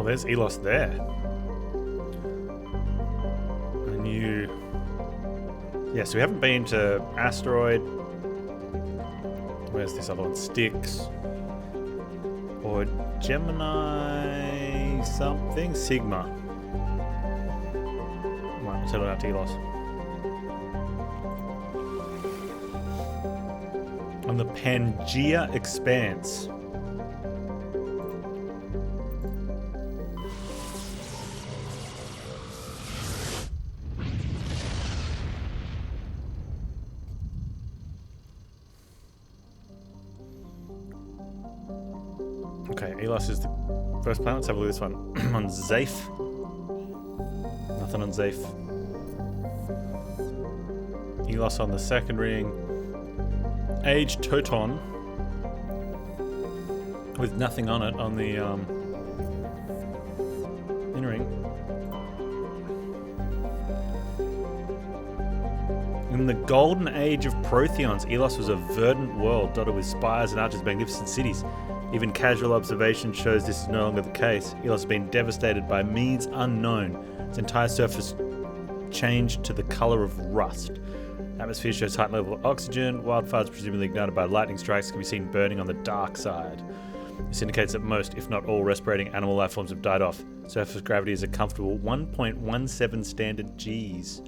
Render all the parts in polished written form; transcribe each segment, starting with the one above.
Oh, there's Elos there. A new... Yeah, so we haven't been to Asteroid. Where's this other one? Styx. Or Gemini something? Sigma. Right, let's head on out to Elos. On the Pangea Expanse. Okay, Elos is the first planet. Let's have a look at this one. On Zafe. Nothing on Zafe. Elos on the second ring. Age Toton. With nothing on it on the inner ring. In the golden age of Protheons, Elos was a verdant world dotted with spires and arches of magnificent cities. Even casual observation shows this is no longer the case. Elos has been devastated by means unknown. Its entire surface changed to the color of rust. Atmosphere shows heightened level of oxygen. Wildfires presumably ignited by lightning strikes can be seen burning on the dark side. This indicates that most, if not all, respirating animal life forms have died off. Surface gravity is a comfortable 1.17 standard Gs.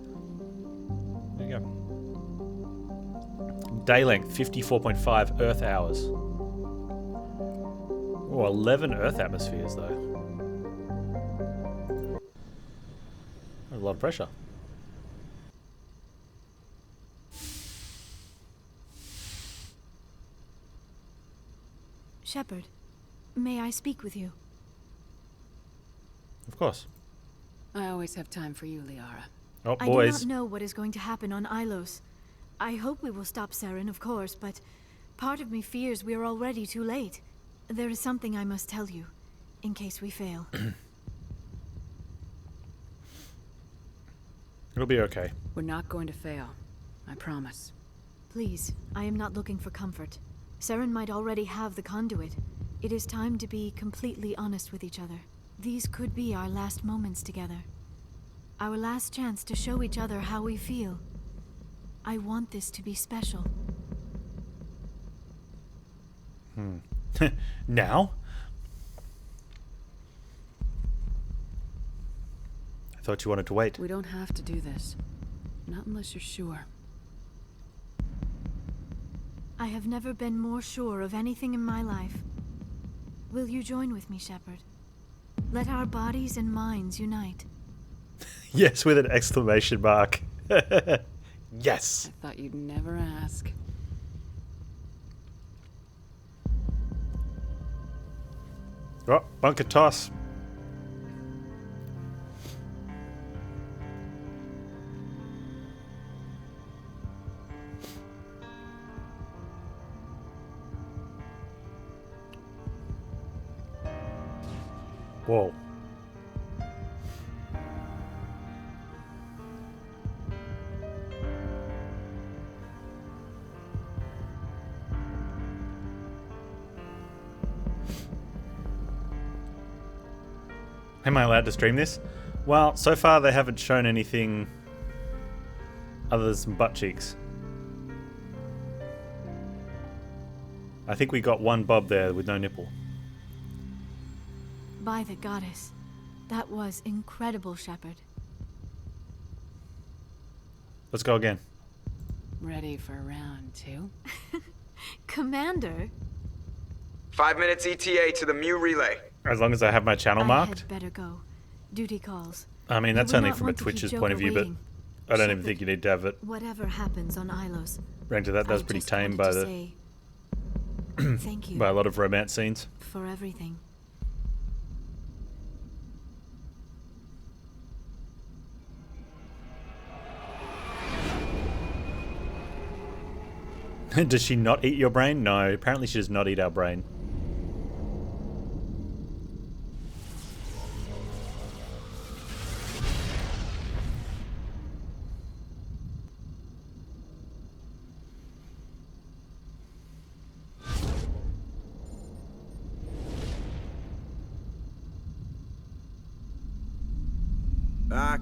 There you go. Day length, 54.5 Earth hours. Oh, 11 Earth atmospheres, though. That's a lot of pressure. Shepard, may I speak with you? Of course. I always have time for you, Liara. Oh, I boys. do not know what is going to happen on Ilos. I hope we will stop Saren, of course, but part of me fears we are already too late. There is something I must tell you, in case we fail. It'll be okay. We're not going to fail. I promise. Please, I am not looking for comfort. Saren might already have the conduit. It is time to be completely honest with each other. These could be our last moments together. Our last chance to show each other how we feel. I want this to be special. Now? I thought you wanted to wait. We don't have to do this. Not unless you're sure. I have never been more sure of anything in my life. Will you join with me, Shepard? Let our bodies and minds unite. Yes, with an exclamation mark. Yes. I thought you'd never ask. Oh, bunker toss. Whoa. Am I allowed to stream this? Well, so far they haven't shown anything other than some butt cheeks. I think we got one bob there with no nipple. By the goddess. That was incredible, Shepard. Let's go again. Ready for round 2? Commander? 5 minutes ETA to the Mu relay. As long as I have my channel marked. I had better go. Duty calls. I mean, that's I would only not from a want to keep Twitch's Joker point of view, but waiting. I don't even Shepard, think you need to have it whatever happens on Ilos, ranked to that. That was I pretty just tame wanted by to the say thank you by a lot of romance scenes. for everything. Does she not eat your brain? No, apparently she does not eat our brain.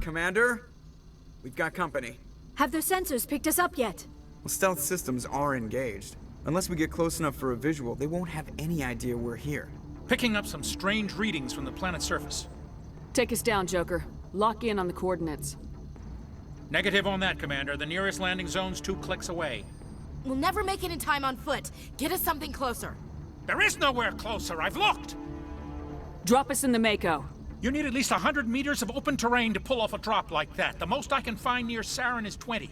Commander? We've got company. Have their sensors picked us up yet? Well, stealth systems are engaged. Unless we get close enough for a visual, they won't have any idea we're here. Picking up some strange readings from the planet's surface. Take us down, Joker. Lock in on the coordinates. Negative on that, Commander. The nearest landing zone's 2 clicks away. We'll never make it in time on foot. Get us something closer. There is nowhere closer. I've looked. Drop us in the Mako. You need at least 100 meters of open terrain to pull off a drop like that. The most I can find near Saren is 20.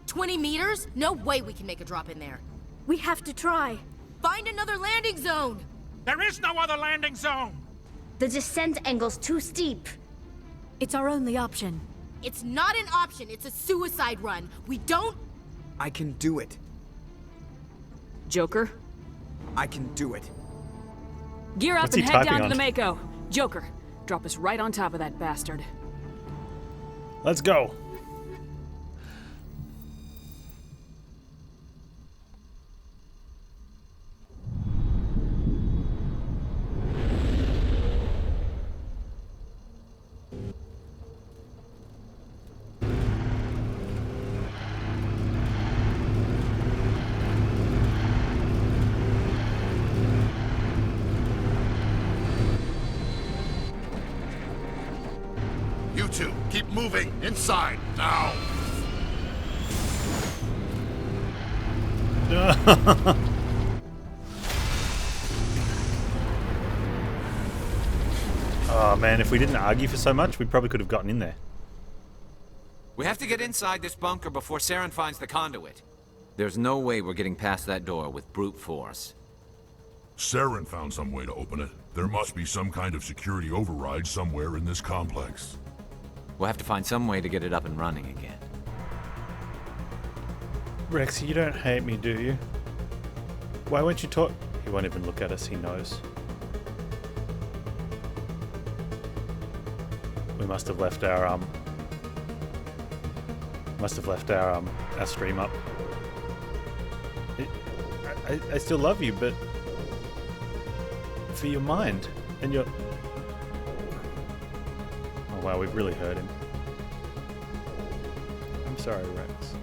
20 meters? No way we can make a drop in there. We have to try. Find another landing zone! There is no other landing zone! The descent angle's too steep. It's our only option. It's not an option, it's a suicide run. We don't... I can do it. Joker, I can do it. gear up What's and he head typing down to on? the Mako. Joker, drop us right on top of that bastard. Let's go. You two, keep moving. Inside, now. Oh man, if we didn't argue for so much, we probably could have gotten in there. We have to get inside this bunker before Saren finds the conduit. There's no way we're getting past that door with brute force. Saren found some way to open it. There must be some kind of security override somewhere in this complex. We'll have to find some way to get it up and running again. Rex, you don't hate me, do you? Why won't you talk? He won't even look at us, he knows. We must have left our stream up. I still love you, but for your mind and your... Oh wow, we've really hurt him. I'm sorry, Rex.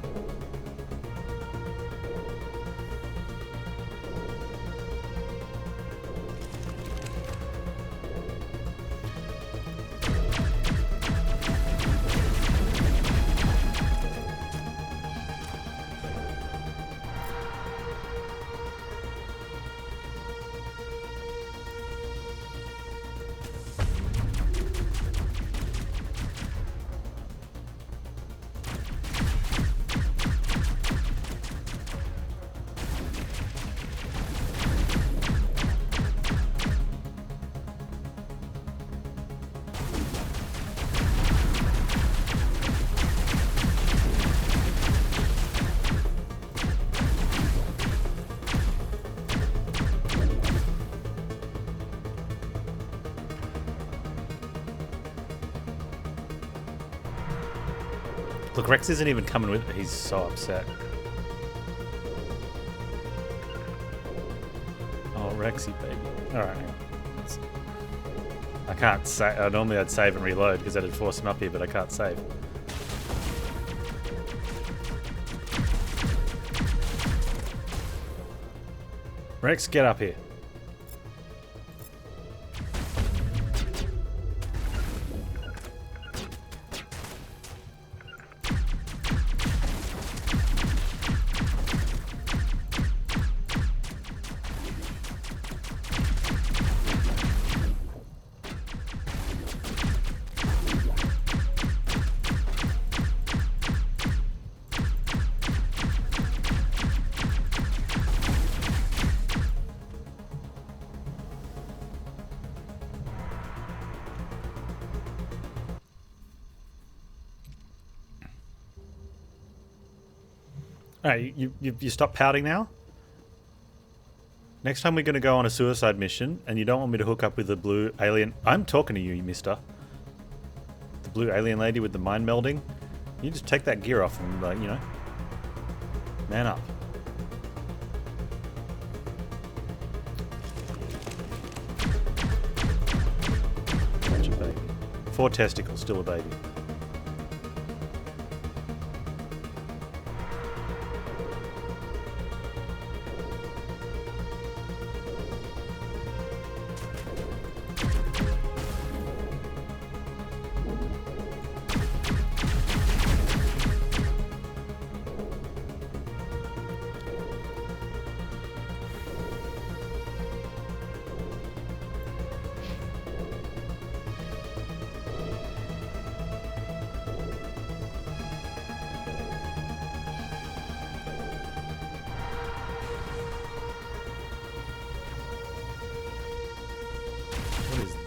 Look, Rex isn't even coming with me. He's so upset. Oh, Rexy, baby. Alright. I can't save. Normally I'd save and reload because that'd force him up here, but I can't save. Rex, get up here. Alright, you stop pouting now? Next time we're going to go on a suicide mission, and you don't want me to hook up with the blue alien... I'm talking to you, mister. The blue alien lady with the mind melding. You just take that gear off and, like, you know... Man up. Such a baby. 4 testicles, still a baby.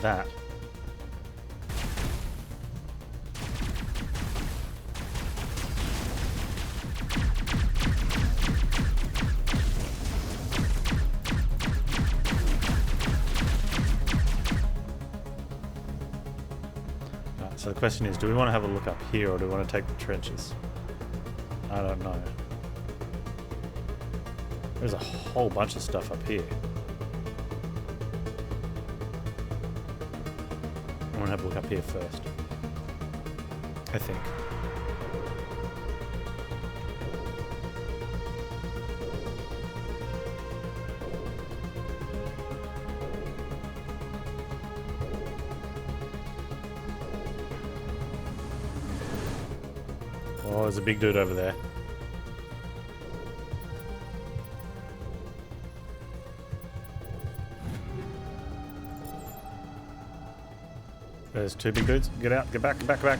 that. So the question is, do we want to have a look up here or do we want to take the trenches? I don't know. There's a whole bunch of stuff up here. I want to have a look up here first. I think. Oh, there's a big dude over there. There's two big dudes. Get out, get back, get back, get back.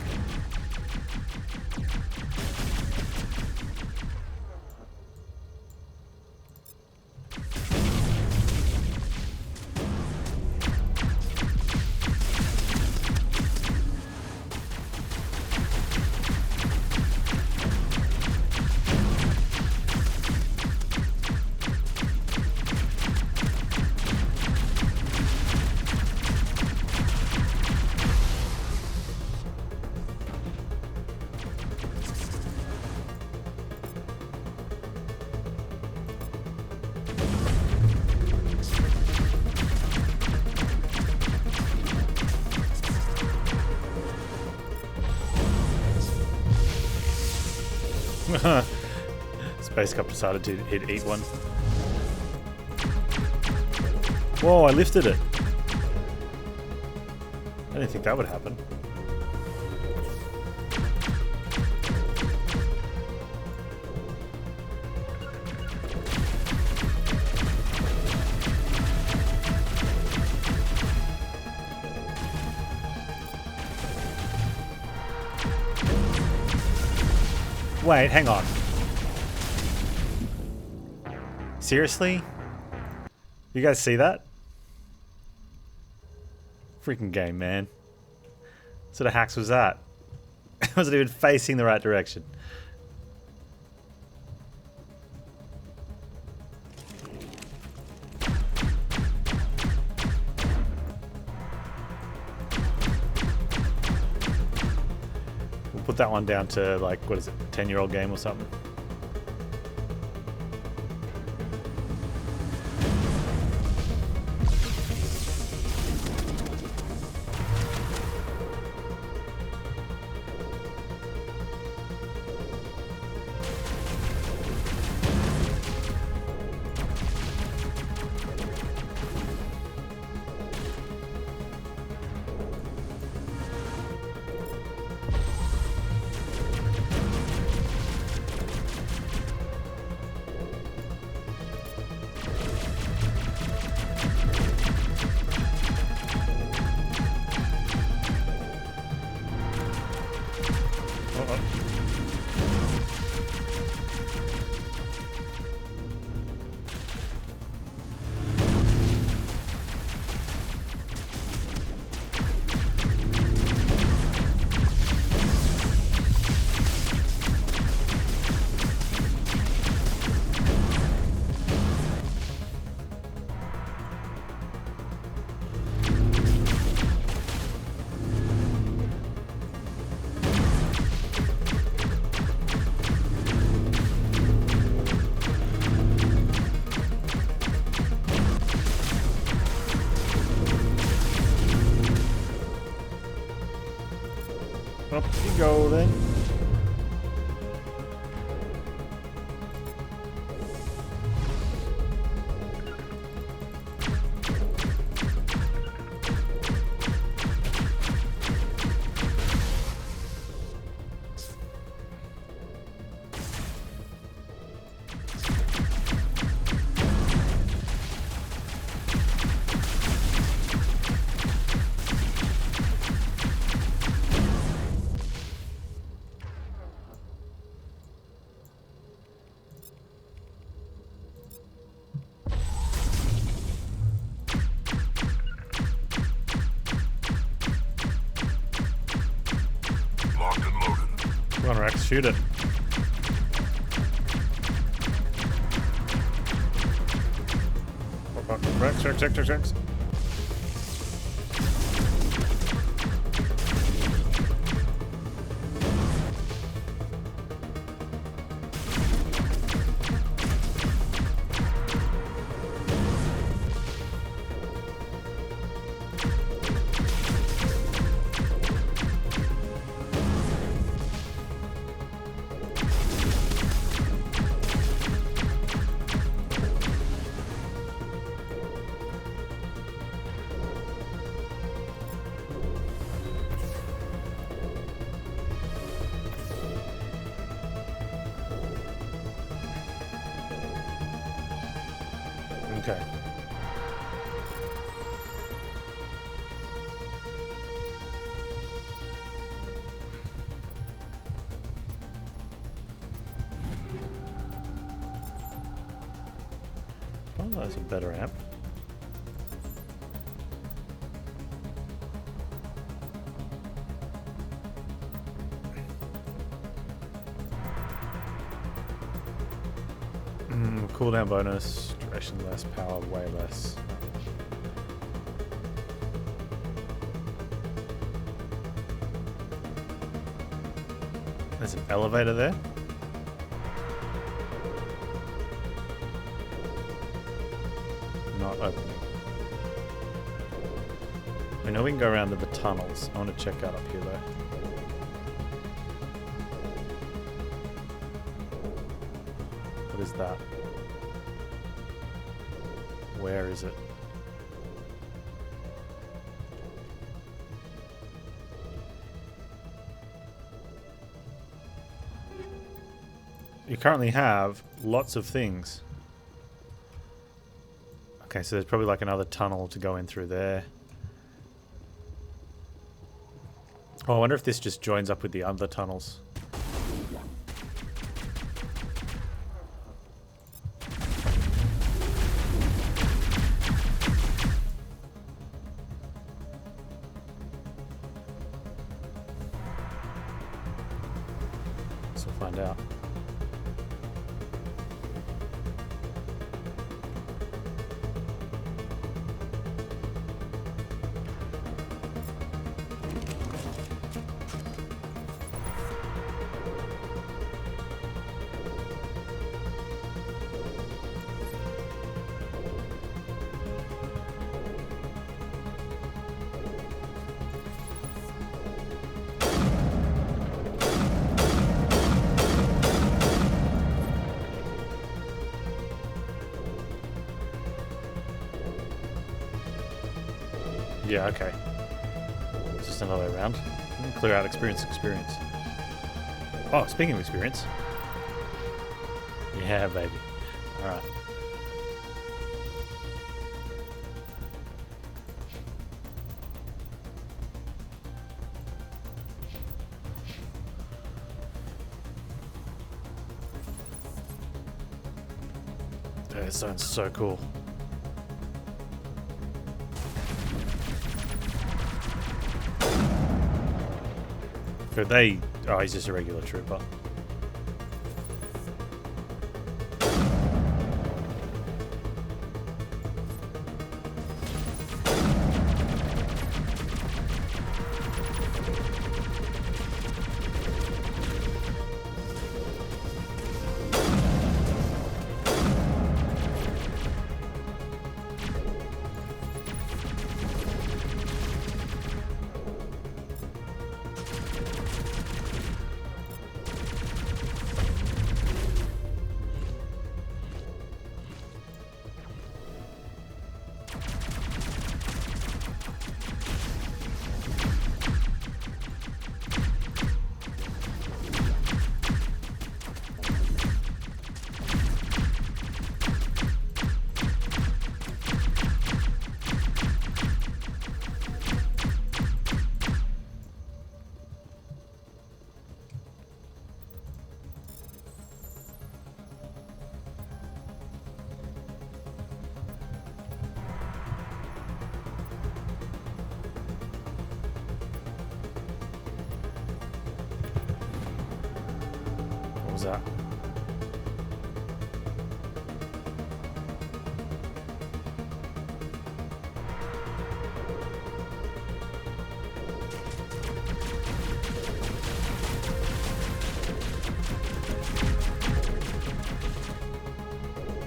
Space Cup decided he'd eat one. Whoa, I lifted it. I didn't think that would happen. Wait, hang on. Seriously? You guys see that? Freaking game, man. What sort of hacks was that? It wasn't even facing the right direction. We'll put that one down to, like, what is it, 10-year-old game or something? Up you go then. Come on, Rex, shoot it. Rex. Okay. Oh, that's a better amp. Cooldown bonus, duration less, power way less. There's an elevator there. Not opening. I know we can go around to the tunnels. I want to check out up here though. What is that? Where is it? You currently have lots of things. Okay, so there's probably like another tunnel to go in through there. Oh, I wonder if this just joins up with the other tunnels. Find out. Yeah, okay. Just another round. Clear out experience. Oh, speaking of experience. Yeah, baby. Alright. Dude, this sounds so cool. Oh, he's just a regular trooper. was that?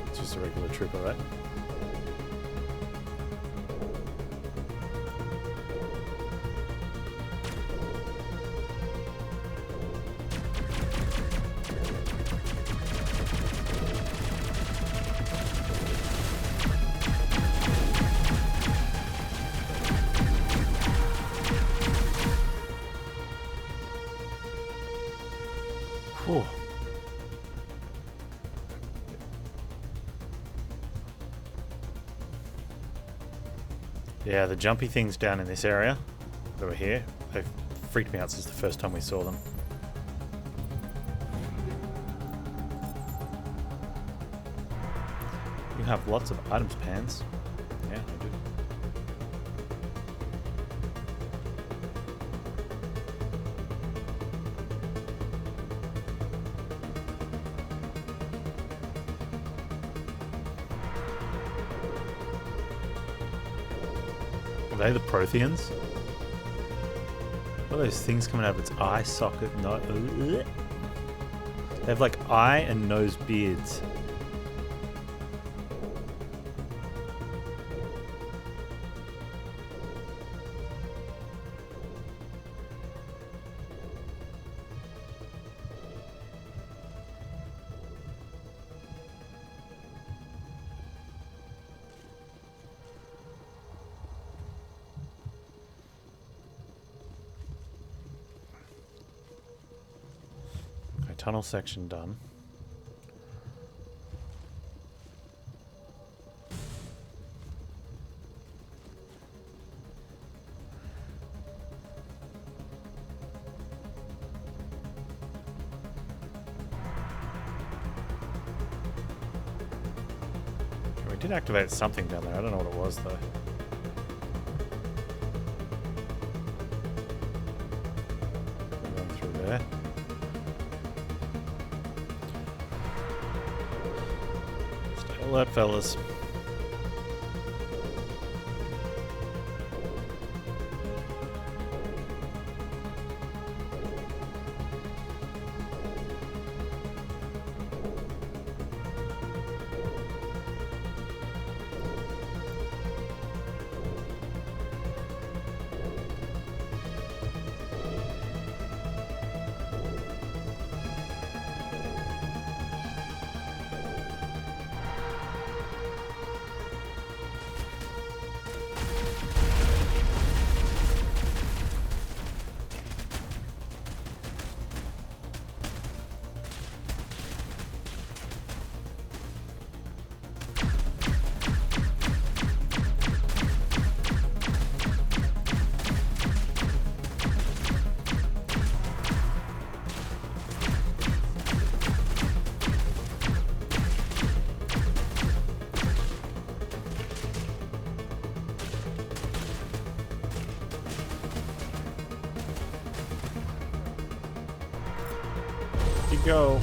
It's just a regular trooper, right? Whew. Yeah, the jumpy things down in this area over here, they've freaked me out since the first time we saw them. You have lots of items, Panz. Yeah, I do. Are they the Protheans? What are those things coming out of its eye socket? No, they have like eye and nose beards. Tunnel section done. We did activate something down there. I don't know what it was though. Going through there. Alert, fellas. Go.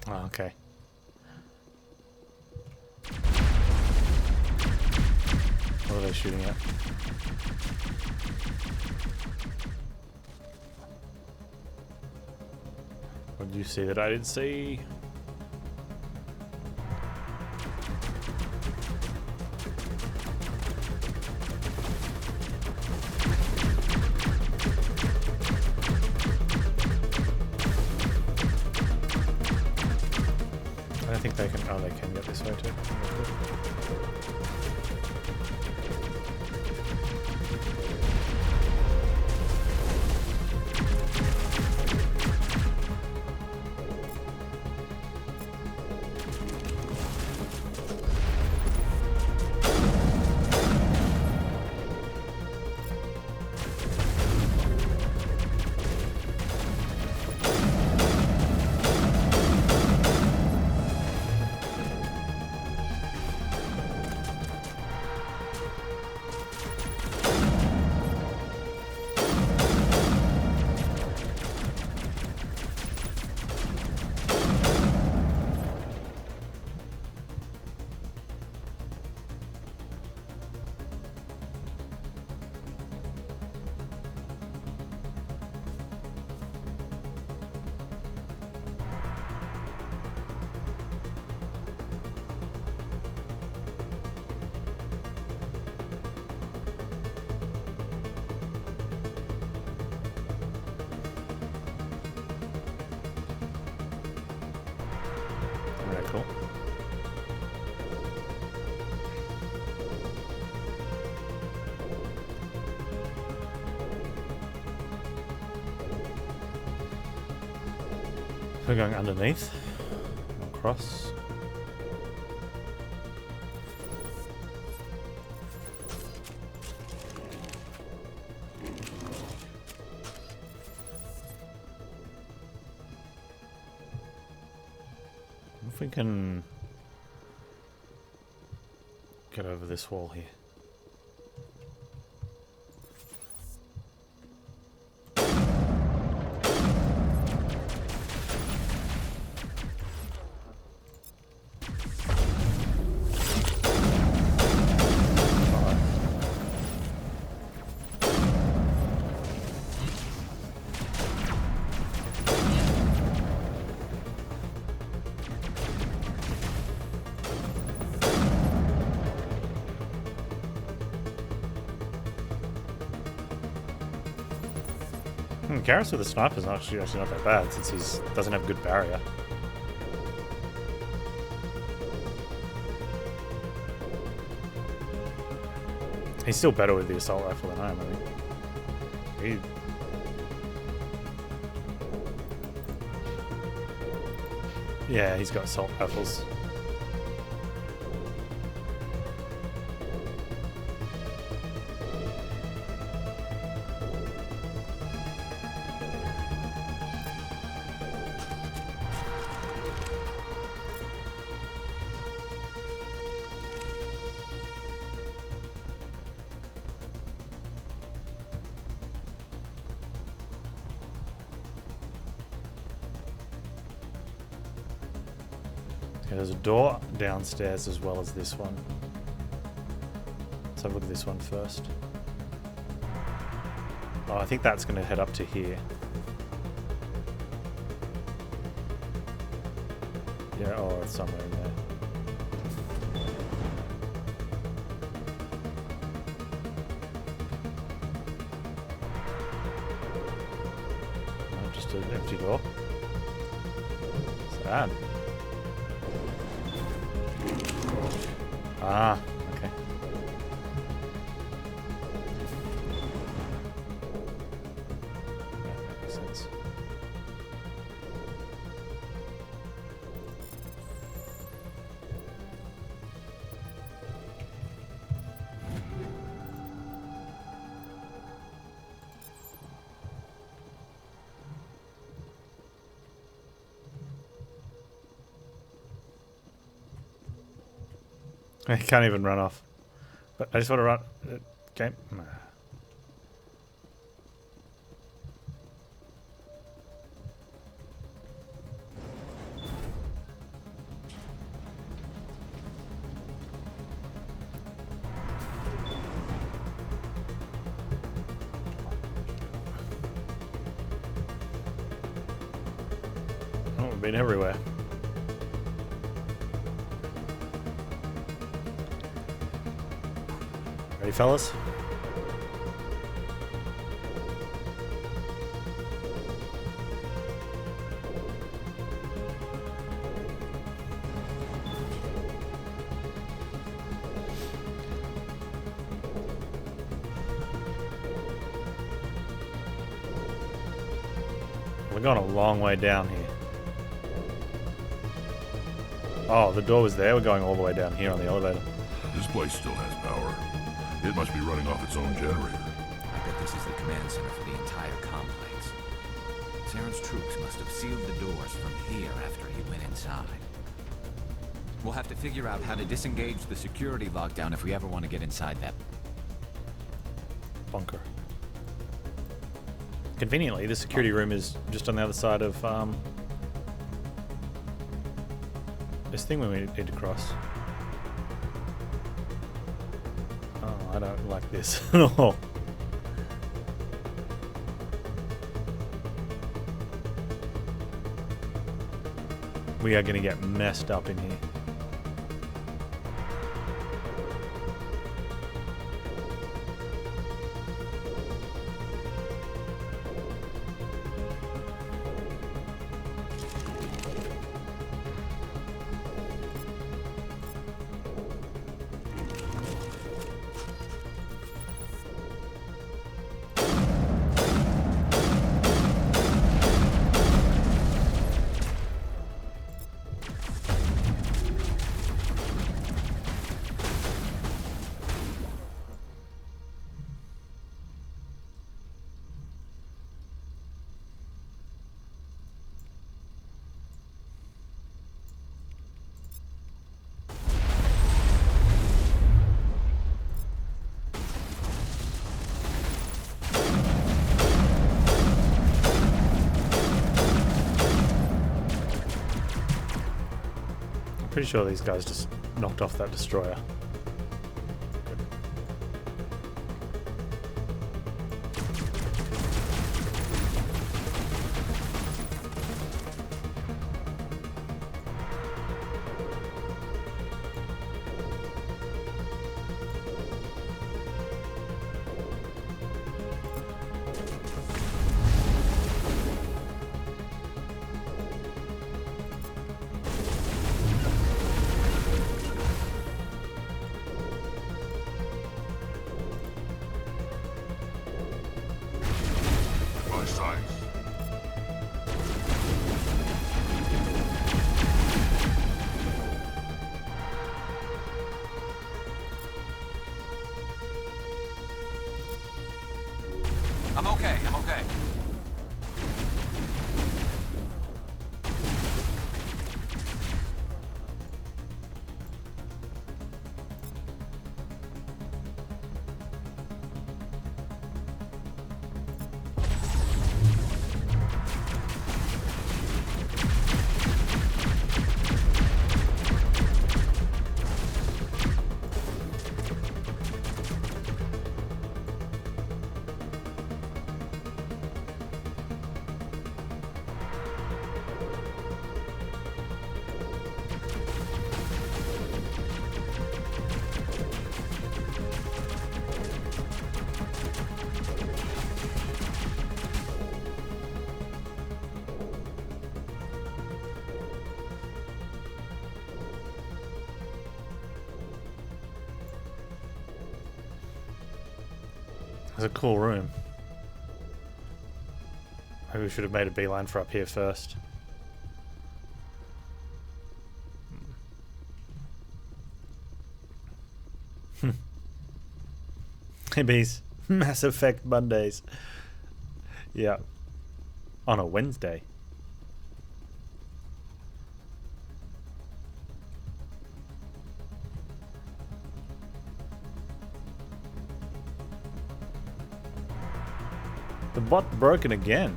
Oh, okay. What are they shooting at? What did you see that I didn't see? I think they can. Oh, they can get this way too. We're going underneath. Across. If we can get over this wall here. Garrus with the sniper's actually not that bad since he doesn't have a good barrier. He's still better with the assault rifle than I am, I think. Yeah, he's got assault rifles. Okay, there's a door downstairs as well as this one. Let's have a look at this one first. Oh, I think that's going to head up to here. Yeah, oh, it's somewhere in there. Oh, just an empty door. Sad. Ah, okay. Yeah, that makes sense. I can't even run off. But I just want to run. Okay. Oh, we've been everywhere. Ready, fellas? We're going a long way down here. Oh, the door was there. We're going all the way down here on the elevator. This place still has power. It must be running off its own generator. I bet this is the command center for the entire complex. Saren's troops must have sealed the doors from here after he went inside. We'll have to figure out how to disengage the security lockdown if we ever want to get inside that bunker. Conveniently, the security room is just on the other side of this thing we need to cross. I don't like this at all. We are going to get messed up in here. Pretty sure these guys just knocked off that destroyer. Good. My sights. I'm okay, I'm okay. It's a cool room. Maybe we should have made a beeline for up here first. Hibbies. Mass Effect Mondays. Yeah. On a Wednesday. The bot broken again.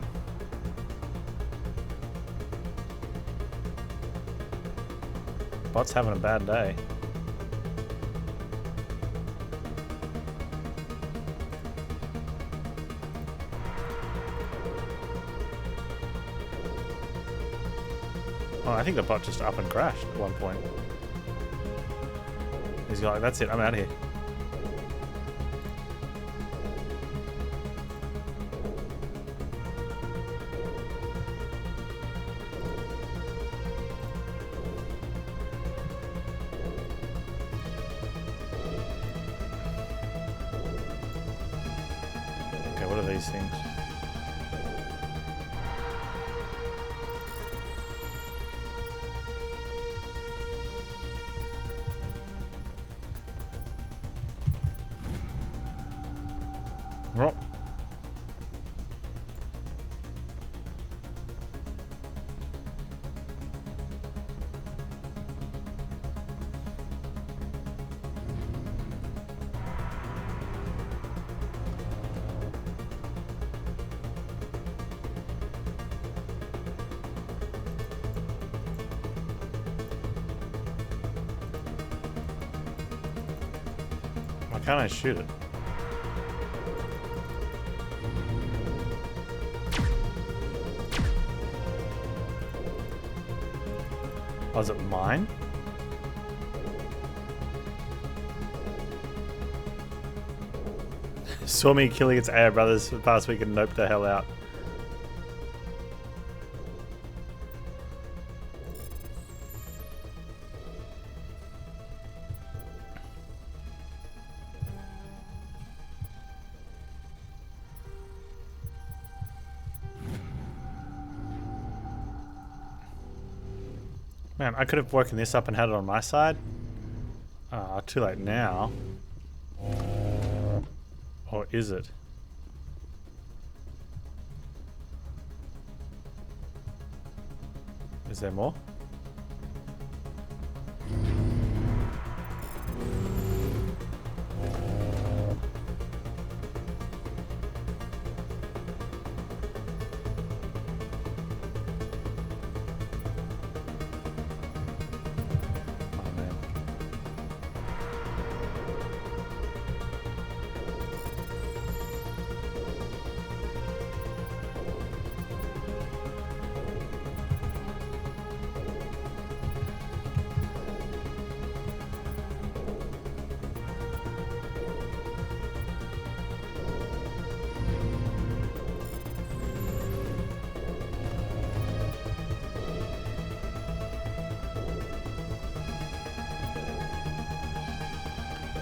Bot's having a bad day. Oh, I think the bot just up and crashed at one point. He's like, that's it, I'm out of here. Okay, what are these things? Oh. Why can't I shoot it? Oh, is it mine? Saw me killing its AI brothers for the past week and noped the hell out. Man, I could have woken this up and had it on my side. Too late now. Or is it? Is there more?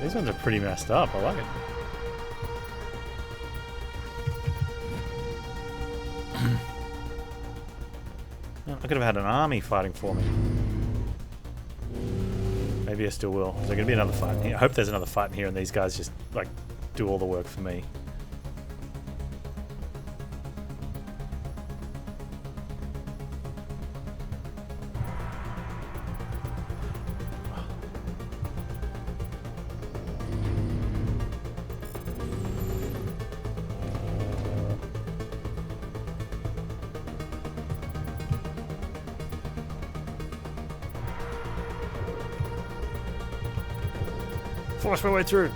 These ones are pretty messed up. I like it. I could have had an army fighting for me. Maybe I still will. Is there going to be another fight in here? I hope there's another fight in here and these guys just, like, do all the work for me. Force my way through.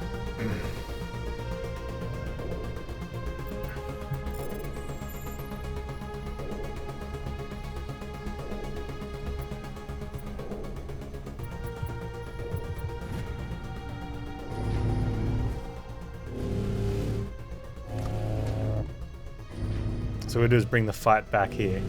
So what we do is bring the fight back here.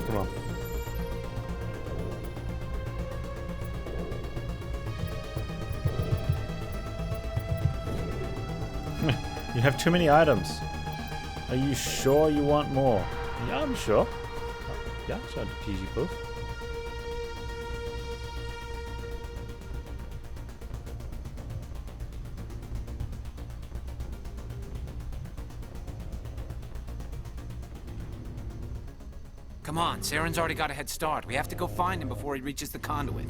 Come on. You have too many items. Are you sure you want more? Yeah, I'm sure. Yeah, so I'll defuse you both. Come on, Saren's already got a head start. We have to go find him before he reaches the conduit.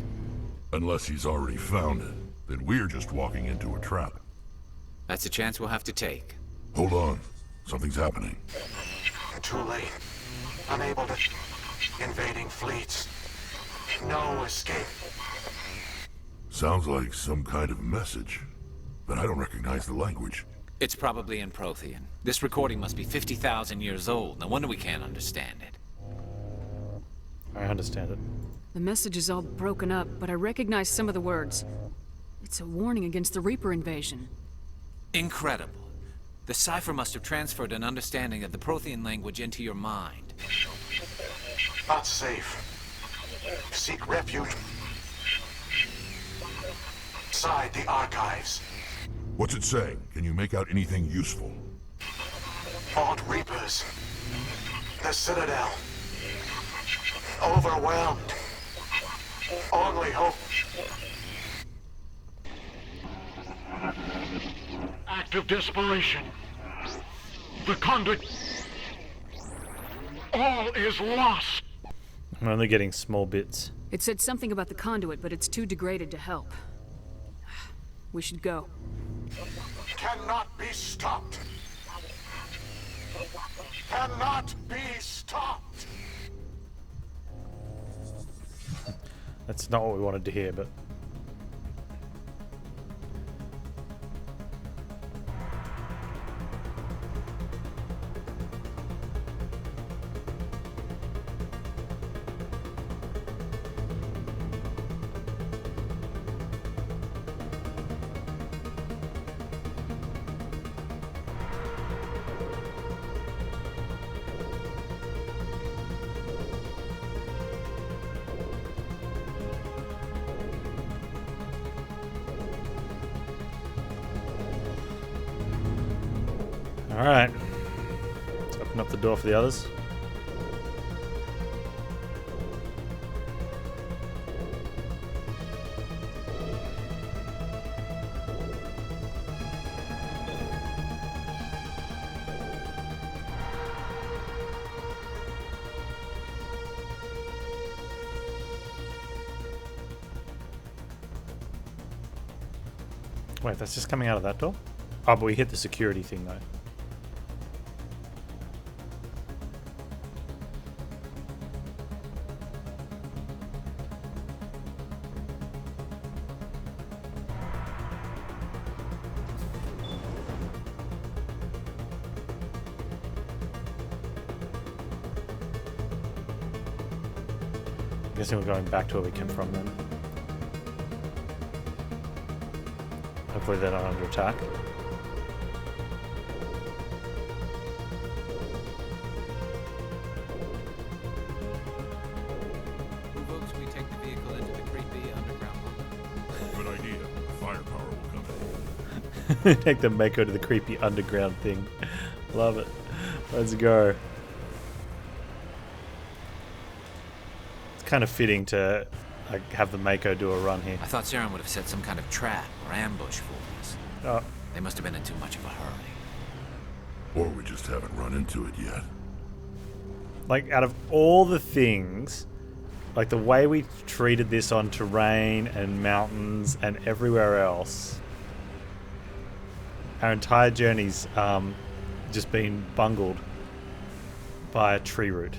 Unless he's already found it, then we're just walking into a trap. That's a chance we'll have to take. Hold on. Something's happening. Too late. Unable to... Invading fleets. No escape. Sounds like some kind of message, but I don't recognize the language. It's probably in Prothean. This recording must be 50,000 years old. No wonder we can't understand it. I understand it. The message is all broken up, but I recognize some of the words. It's a warning against the Reaper invasion. Incredible. The cipher must have transferred an understanding of the Prothean language into your mind. Not safe. Seek refuge. Inside the archives. What's it saying? Can you make out anything useful? Fought Reapers. The Citadel. Overwhelmed. Only hope. Act of desperation. The conduit. All is lost. I'm only getting small bits. It said something about the conduit, but it's too degraded to help. We should go. Cannot be stopped. Cannot be stopped. That's not what we wanted to hear, but... Alright. Let's open up the door for the others. Wait, that's just coming out of that door? Oh, but we hit the security thing, though. I'm guessing we're going back to where we came from then. Hopefully they're not under attack. Who votes we take the vehicle into the creepy underground bunker? Good idea. Firepower will come in. Take the Mako to the creepy underground thing. Love it. Let's go. It's kind of fitting to like have the Mako do a run here. I thought Saren would have set some kind of trap or ambush for us. Oh, They must have been in too much of a hurry. Or we just haven't run into it yet. like out of all the things, like the way we treated this on terrain and mountains and everywhere else, our entire journey's just been bungled by a tree root.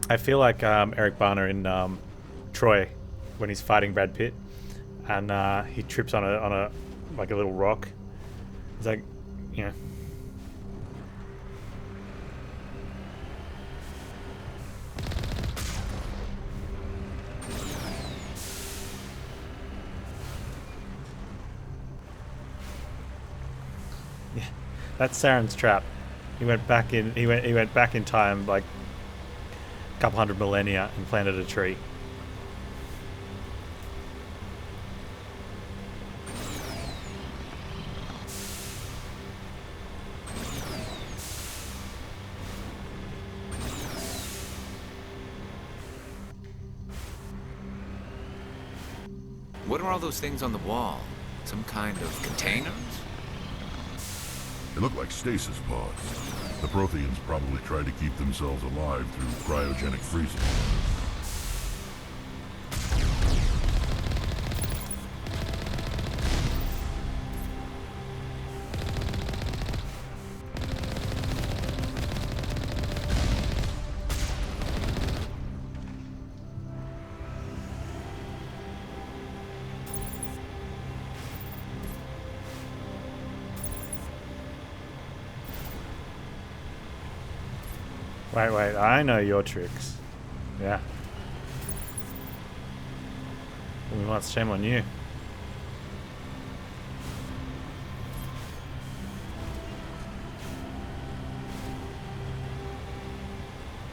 I feel like Eric Bana in Troy when he's fighting Brad Pitt, and he trips on a like a little rock. It's like, you know. Yeah, that's Saren's trap. He went back in. He went back in time like a couple hundred millennia and planted a tree. What are all those things on the wall? Some kind of containers? They look like stasis pods. The Protheans probably tried to keep themselves alive through cryogenic freezing. Wait, I know your tricks. Yeah. Well, that's shame on you.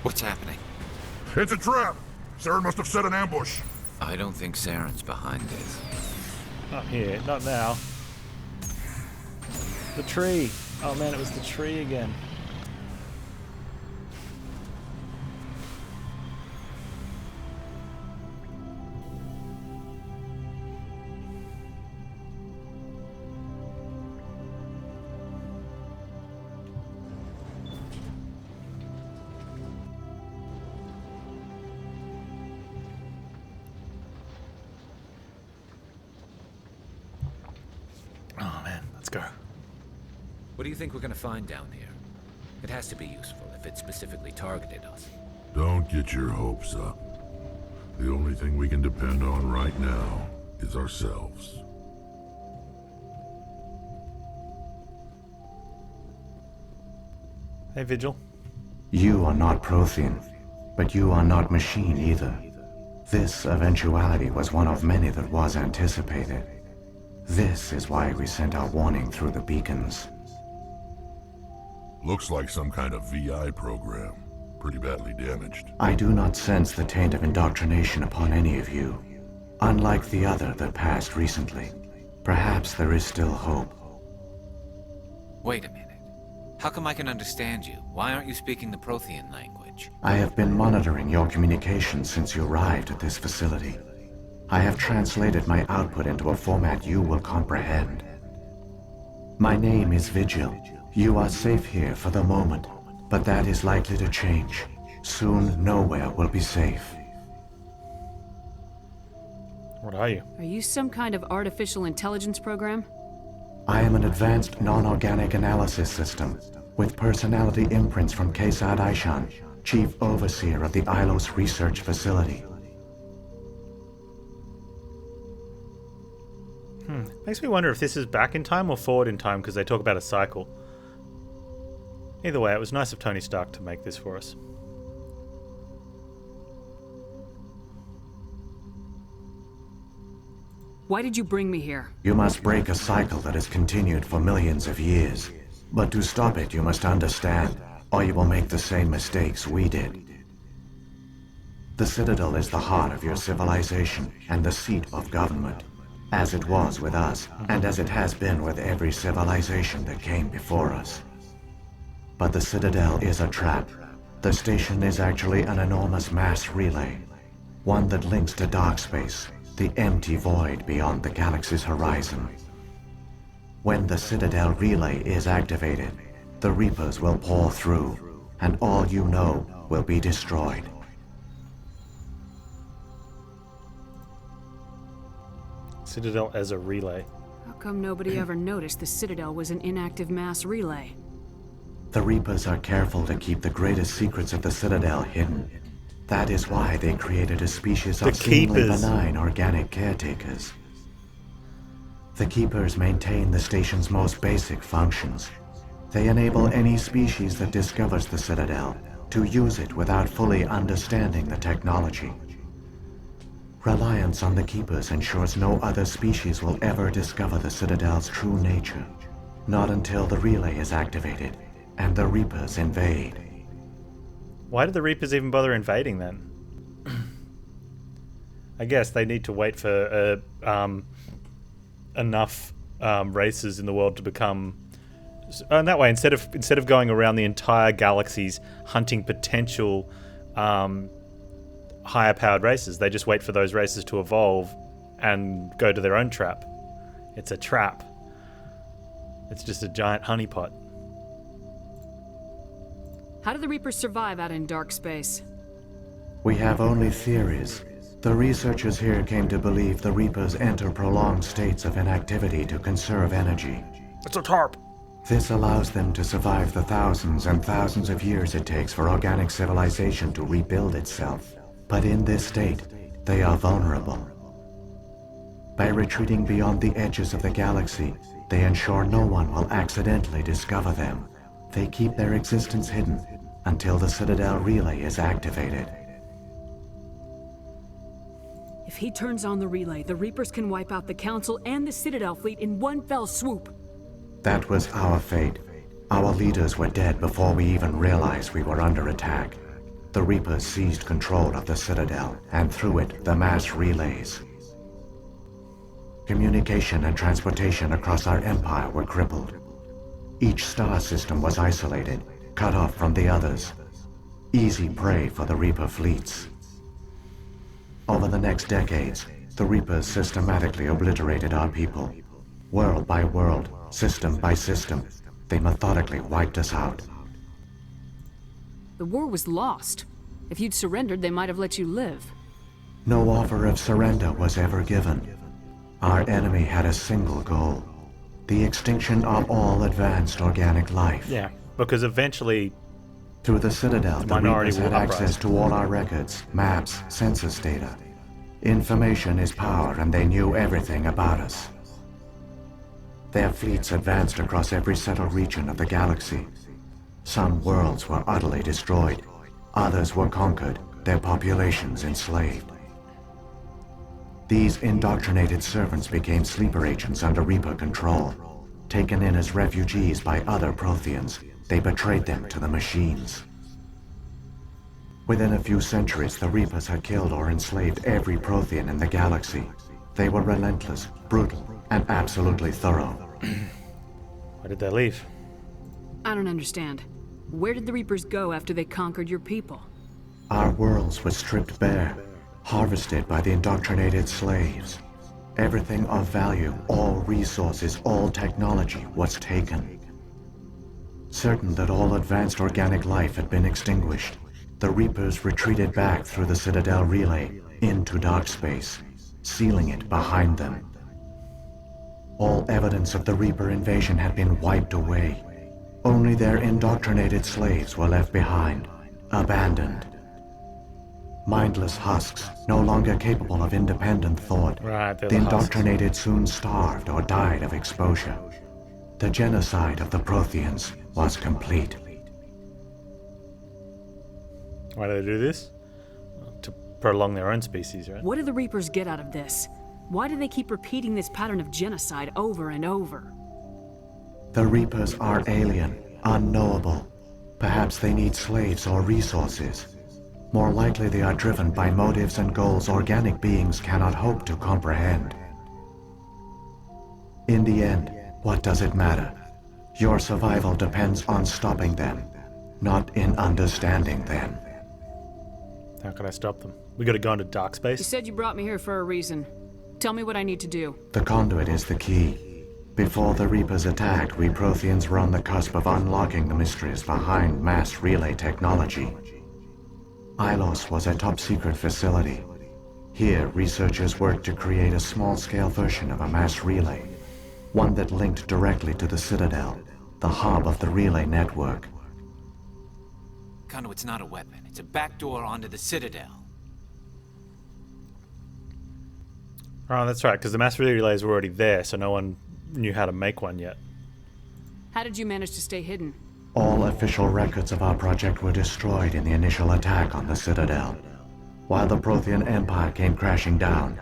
What's happening? It's a trap! Saren must have set an ambush. I don't think Saren's behind this. Not here, not now. The tree. Oh man, it was the tree again. Oh man, let's go. What do you think we're gonna find down here? It has to be useful if it specifically targeted us. Don't get your hopes up. The only thing we can depend on right now is ourselves. Hey, Vigil. You are not Prothean, but you are not machine either. This eventuality was one of many that was anticipated. This is why we sent our warning through the beacons. Looks like some kind of VI program. Pretty badly damaged. I do not sense the taint of indoctrination upon any of you. Unlike the other that passed recently. Perhaps there is still hope. Wait a minute. How come I can understand you? Why aren't you speaking the Prothean language? I have been monitoring your communications since you arrived at this facility. I have translated my output into a format you will comprehend. My name is Vigil. You are safe here for the moment, but that is likely to change. Soon, nowhere will be safe. What are you? Are you some kind of artificial intelligence program? I am an advanced non-organic analysis system with personality imprints from Kesad Aishan, Chief Overseer of the Ilos Research Facility. Makes me wonder if this is back in time or forward in time, because they talk about a cycle. Either way, it was nice of Tony Stark to make this for us. Why did you bring me here? You must break a cycle that has continued for millions of years. But to stop it, you must understand, or you will make the same mistakes we did. The Citadel is the heart of your civilization and the seat of government, as it was with us, and as it has been with every civilization that came before us. But the Citadel is a trap. The station is actually an enormous mass relay, one that links to dark space, the empty void beyond the galaxy's horizon. When the Citadel relay is activated, the Reapers will pour through, and all you know will be destroyed. Citadel as a relay. How come nobody ever noticed the Citadel was an inactive mass relay? The Reapers are careful to keep the greatest secrets of the Citadel hidden. That is why they created a species of seemingly benign organic caretakers. The Keepers maintain the station's most basic functions. They enable any species that discovers the Citadel to use it without fully understanding the technology. Reliance on the Keepers ensures no other species will ever discover the Citadel's true nature. Not until the relay is activated and the Reapers invade. Why did the Reapers even bother invading then? I guess they need to wait for enough races in the world to become... And that way, instead of going around the entire galaxies hunting potential higher powered races, they just wait for those races to evolve and go to their own trap. It's a trap. It's just a giant honeypot. How do the Reapers survive out in dark space? We have only theories. The researchers here came to believe the Reapers enter prolonged states of inactivity to conserve energy. It's a tarp! This allows them to survive the thousands and thousands of years it takes for organic civilization to rebuild itself. But in this state, they are vulnerable. By retreating beyond the edges of the galaxy, they ensure no one will accidentally discover them. They keep their existence hidden until the Citadel relay is activated. If he turns on the relay, the Reapers can wipe out the Council and the Citadel fleet in one fell swoop. That was our fate. Our leaders were dead before we even realized we were under attack. The Reapers seized control of the Citadel, and through it, the mass relays. Communication and transportation across our empire were crippled. Each star system was isolated, cut off from the others. Easy prey for the Reaper fleets. Over the next decades, the Reapers systematically obliterated our people. World by world, system by system, they methodically wiped us out. The war was lost. If you'd surrendered, they might have let you live. No offer of surrender was ever given. Our enemy had a single goal. The extinction of all advanced organic life. Yeah, because eventually... Through the Citadel, the Reapers had access to all our records, maps, census data. Information is power, and they knew everything about us. Their fleets advanced across every settled region of the galaxy. Some worlds were utterly destroyed. Others were conquered, their populations enslaved. These indoctrinated servants became sleeper agents under Reaper control. Taken in as refugees by other Protheans, they betrayed them to the machines. Within a few centuries, the Reapers had killed or enslaved every Prothean in the galaxy. They were relentless, brutal, and absolutely thorough. Why did they leave? I don't understand. Where did the Reapers go after they conquered your people? Our worlds were stripped bare, harvested by the indoctrinated slaves. Everything of value, all resources, all technology was taken. Certain that all advanced organic life had been extinguished, the Reapers retreated back through the Citadel relay into dark space. sealing it behind them. All evidence of the Reaper invasion had been wiped away. Only their indoctrinated slaves were left behind, abandoned. Mindless husks, no longer capable of independent thought. Right, the indoctrinated soon starved or died of exposure. The genocide of the Protheans was complete. Why do they do this? To prolong their own species, right? What do the Reapers get out of this? Why do they keep repeating this pattern of genocide over and over? The Reapers are alien, unknowable. Perhaps they need slaves or resources. More likely they are driven by motives and goals organic beings cannot hope to comprehend. In the end, what does it matter? Your survival depends on stopping them, not in understanding them. How can I stop them? We gotta go into dark space? You said you brought me here for a reason. Tell me what I need to do. The conduit is the key. Before the Reapers attacked, we Protheans were on the cusp of unlocking the mysteries behind mass relay technology. Ilos was a top-secret facility. Here, researchers worked to create a small-scale version of a mass relay, one that linked directly to the Citadel, the hub of the relay network. Conduit's not a weapon. It's a backdoor onto the Citadel. Oh, that's right, because the mass relays were already there, so no one knew how to make one yet. How did you manage to stay hidden? All official records of our project were destroyed in the initial attack on the Citadel. While the Prothean Empire came crashing down,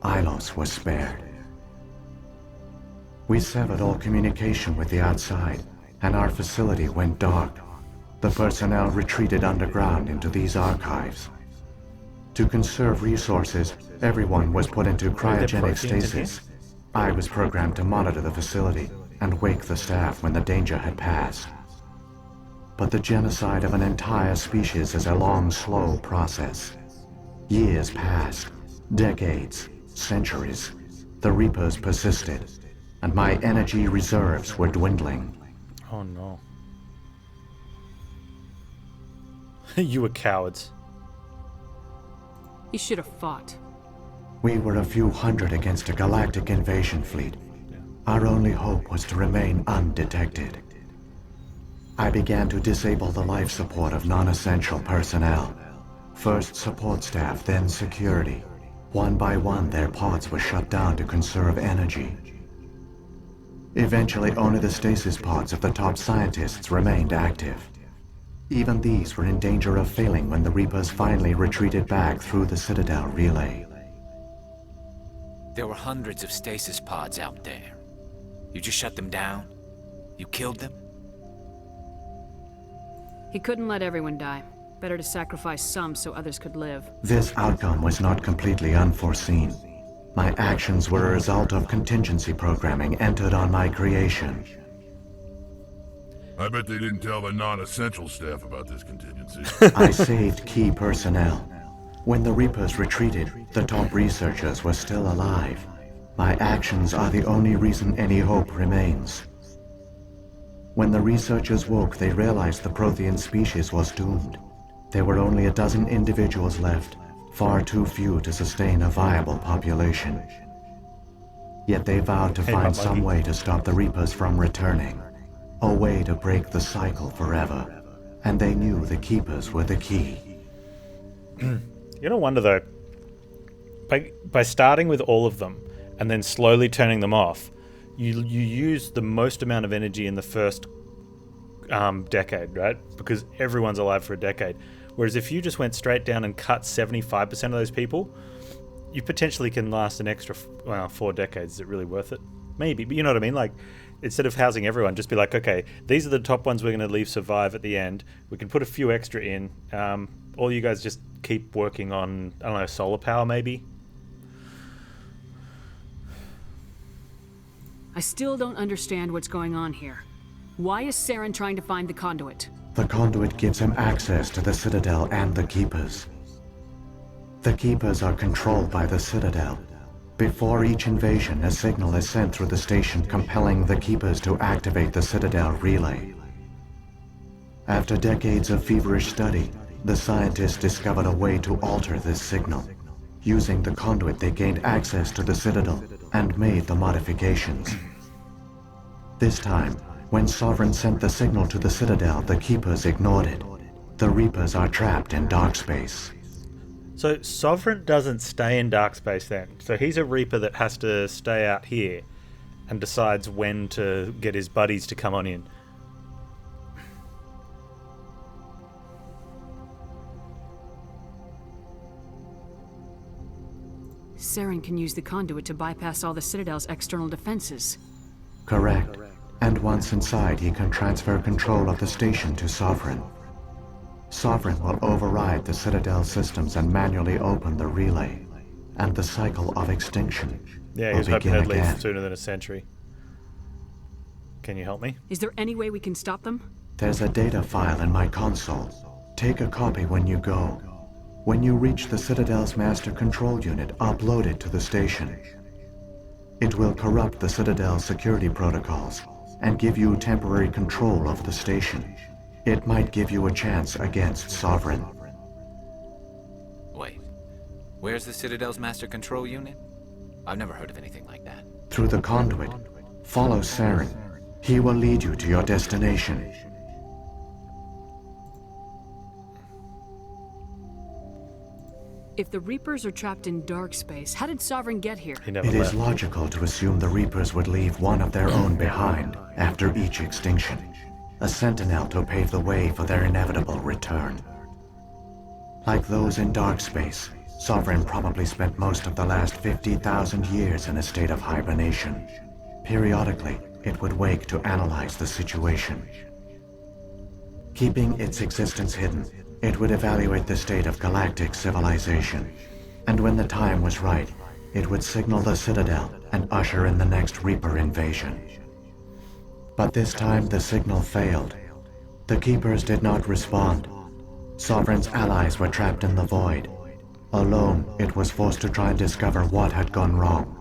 Ilos was spared. We severed all communication with the outside, and our facility went dark. The personnel retreated underground into these archives. To conserve resources, everyone was put into cryogenic stasis. I was programmed to monitor the facility and wake the staff when the danger had passed. But the genocide of an entire species is a long, slow process. Years passed, decades, centuries. The Reapers persisted, and my energy reserves were dwindling. Oh no. You were cowards. You should have fought. We were a few hundred against a galactic invasion fleet. Our only hope was to remain undetected. I began to disable the life support of non-essential personnel. First support staff, then security. One by one, their pods were shut down to conserve energy. Eventually, only the stasis pods of the top scientists remained active. Even these were in danger of failing when the Reapers finally retreated back through the Citadel relay. There were hundreds of stasis pods out there. You just shut them down? You killed them? He couldn't let everyone die. Better to sacrifice some so others could live. This outcome was not completely unforeseen. My actions were a result of contingency programming entered on my creation. I bet they didn't tell the non-essential staff about this contingency. I saved key personnel. When the Reapers retreated, the top researchers were still alive. My actions are the only reason any hope remains. When the researchers woke, they realized the Prothean species was doomed. There were only a dozen individuals left, far too few to sustain a viable population. Yet they vowed to find some way to stop the Reapers from returning. A way to break the cycle forever. And they knew the Keepers were the key. You don't wonder though, by starting with all of them and then slowly turning them off, you use the most amount of energy in the first decade, right? Because everyone's alive for a decade. Whereas if you just went straight down and cut 75% of those people, you potentially can last an extra 4 decades. Is it really worth it? Maybe, but you know what I mean? Like, instead of housing everyone, just be like, okay, these are the top ones we're going to leave survive at the end. We can put a few extra in. All you guys just keep working on, I don't know, solar power maybe? I still don't understand what's going on here. Why is Saren trying to find the conduit? The conduit gives him access to the Citadel and the Keepers. The Keepers are controlled by the Citadel. Before each invasion, a signal is sent through the station compelling the Keepers to activate the Citadel relay. After decades of feverish study, the scientists discovered a way to alter this signal. Using the conduit, they gained access to the Citadel and made the modifications. This time, when Sovereign sent the signal to the Citadel, the Keepers ignored it. The Reapers are trapped in dark space. So Sovereign doesn't stay in dark space then. So he's a Reaper that has to stay out here and decides when to get his buddies to come on in. Saren can use the conduit to bypass all the Citadel's external defenses. Correct. And once inside, he can transfer control of the station to Sovereign. Sovereign will override the Citadel systems and manually open the relay, and the cycle of extinction Yeah, he will was hoping begin they'd leave again. sooner than a century. Can you help me? Is there any way we can stop them? There's a data file in my console. Take a copy when you go. When you reach the Citadel's master control unit, upload it to the station. It will corrupt the Citadel's security protocols and give you temporary control of the station. It might give you a chance against Sovereign. Wait. Where's the Citadel's master control unit? I've never heard of anything like that. Through the conduit, follow Saren. He will lead you to your destination. If the Reapers are trapped in dark space, how did Sovereign get here? He never It left. is logical to assume the Reapers would leave one of their own behind after each extinction. A sentinel to pave the way for their inevitable return. Like those in dark space, Sovereign probably spent most of the last 50,000 years in a state of hibernation. Periodically, it would wake to analyze the situation. Keeping its existence hidden, it would evaluate the state of galactic civilization. And when the time was right, it would signal the Citadel and usher in the next Reaper invasion. But this time the signal failed. The Keepers did not respond. Sovereign's allies were trapped in the void. Alone, it was forced to try and discover what had gone wrong.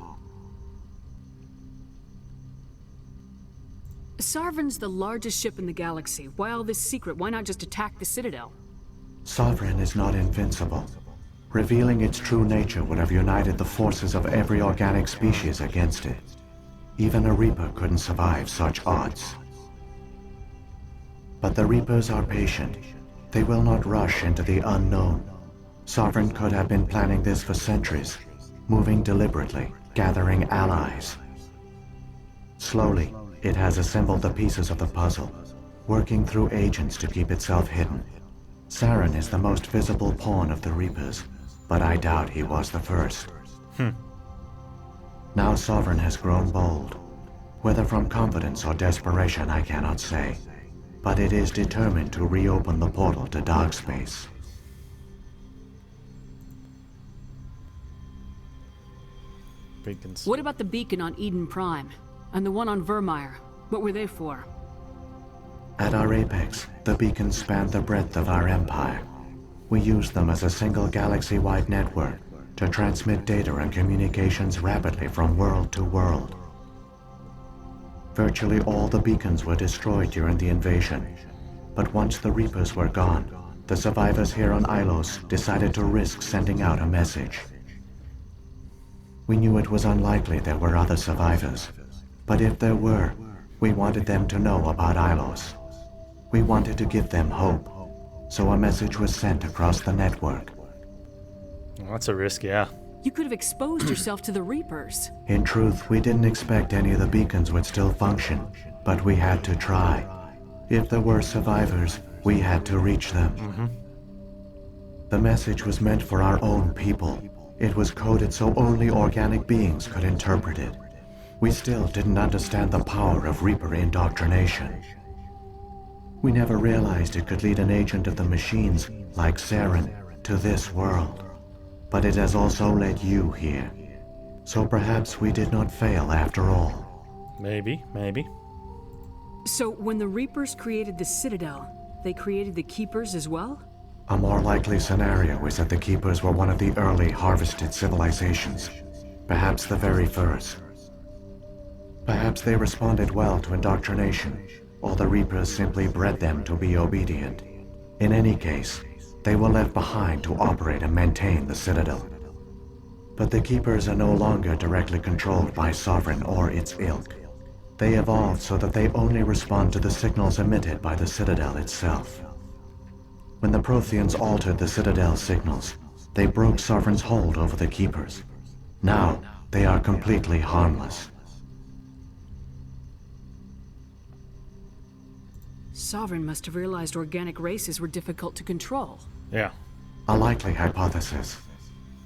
Sovereign's the largest ship in the galaxy. Why all this secret? Why not just attack the Citadel? Sovereign is not invincible. Revealing its true nature would have united the forces of every organic species against it. Even a Reaper couldn't survive such odds. But the Reapers are patient. They will not rush into the unknown. Sovereign could have been planning this for centuries, moving deliberately, gathering allies. Slowly, it has assembled the pieces of the puzzle, working through agents to keep itself hidden. Saren is the most visible pawn of the Reapers, but I doubt he was the first. Now Sovereign has grown bold. Whether from confidence or desperation, I cannot say. But it is determined to reopen the portal to dark space. Beacons. What about the beacon on Eden Prime? And the one on Vermeer? What were they for? At our apex, the beacons spanned the breadth of our empire. We used them as a single galaxy-wide network to transmit data and communications rapidly from world to world. Virtually all the beacons were destroyed during the invasion, but once the Reapers were gone, the survivors here on Ilos decided to risk sending out a message. We knew it was unlikely there were other survivors, but if there were, we wanted them to know about Ilos. We wanted to give them hope, so a message was sent across the network. Well, that's a risk, yeah. You could have exposed yourself to the Reapers. In truth, we didn't expect any of the beacons would still function, but we had to try. If there were survivors, we had to reach them. The message was meant for our own people. It was coded so only organic beings could interpret it. We still didn't understand the power of Reaper indoctrination. We never realized it could lead an agent of the machines, like Saren, to this world. But it has also led you here. So perhaps we did not fail after all. Maybe. So when the Reapers created the Citadel, they created the Keepers as well? A more likely scenario is that the Keepers were one of the early harvested civilizations. Perhaps the very first. Perhaps they responded well to indoctrination, or the Reapers simply bred them to be obedient. In any case, they were left behind to operate and maintain the Citadel. But the Keepers are no longer directly controlled by Sovereign or its ilk. They evolved so that they only respond to the signals emitted by the Citadel itself. When the Protheans altered the Citadel's signals, they broke Sovereign's hold over the Keepers. Now, they are completely harmless. Sovereign must have realized organic races were difficult to control. Yeah. A likely hypothesis.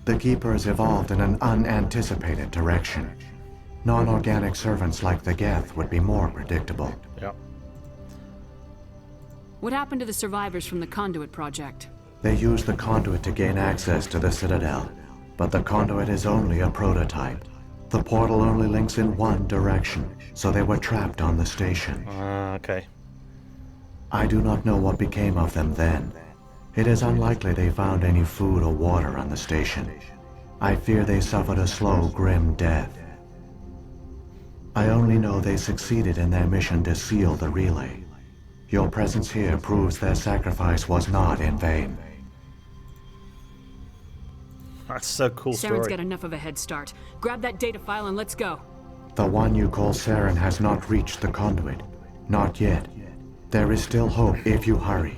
The Keepers evolved in an unanticipated direction. Non-organic servants like the Geth would be more predictable. Yep. What happened to the survivors from the Conduit project? They used the conduit to gain access to the Citadel, but the conduit is only a prototype. The portal only links in one direction, so they were trapped on the station. Okay. I do not know what became of them then. It is unlikely they found any food or water on the station. I fear they suffered a slow, grim death. I only know they succeeded in their mission to seal the relay. Your presence here proves their sacrifice was not in vain. That's so cool Saren's story. got enough of a head start. Grab that data file and let's go. The one you call Saren has not reached the conduit. Not yet. There is still hope if you hurry.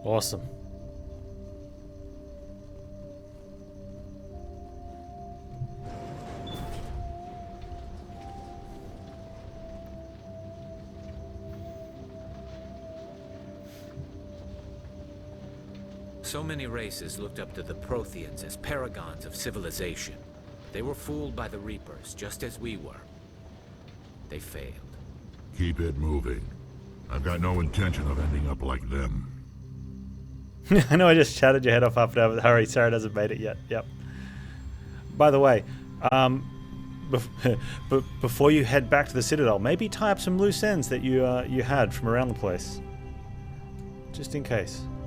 Awesome. So many races looked up to the Protheans as paragons of civilization. They were fooled by the Reapers, just as we were. They failed. Keep it moving. I've got no intention of ending up like them. I know I just chatted your head off after that. Hurry, Saren hasn't made it yet. Yep. By the way, before you head back to the Citadel, maybe tie up some loose ends that you had from around the place. Just in case.